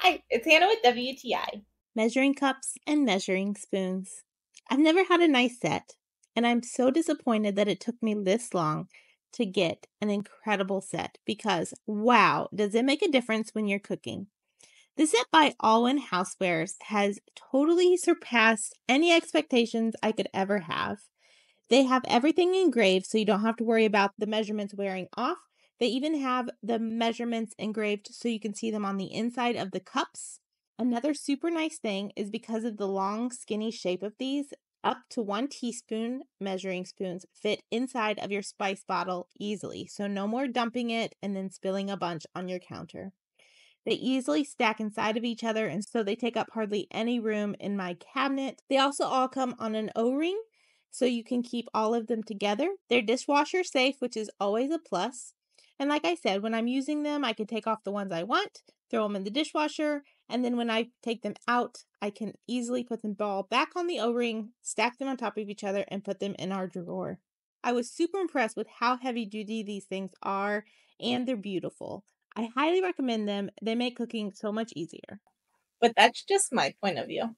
Hi, it's Hannah with WTI. Measuring cups and measuring spoons. I've never had a nice set, and I'm so disappointed that it took me this long to get an incredible set because, wow, does it make a difference when you're cooking? The set by Allwin Housewares has totally surpassed any expectations I could ever have. They have everything engraved so you don't have to worry about the measurements wearing off. They even have the measurements engraved so you can see them on the inside of the cups. Another super nice thing is because of the long, skinny shape of these, up to 1 teaspoon measuring spoons fit inside of your spice bottle easily. So, no more dumping it and then spilling a bunch on your counter. They easily stack inside of each other, and so they take up hardly any room in my cabinet. They also all come on an O-ring, so you can keep all of them together. They're dishwasher safe, which is always a plus. And like I said, when I'm using them, I can take off the ones I want, throw them in the dishwasher, and then when I take them out, I can easily put them all back on the O-ring, stack them on top of each other, and put them in our drawer. I was super impressed with how heavy duty these things are, and they're beautiful. I highly recommend them. They make cooking so much easier. But that's just my point of view.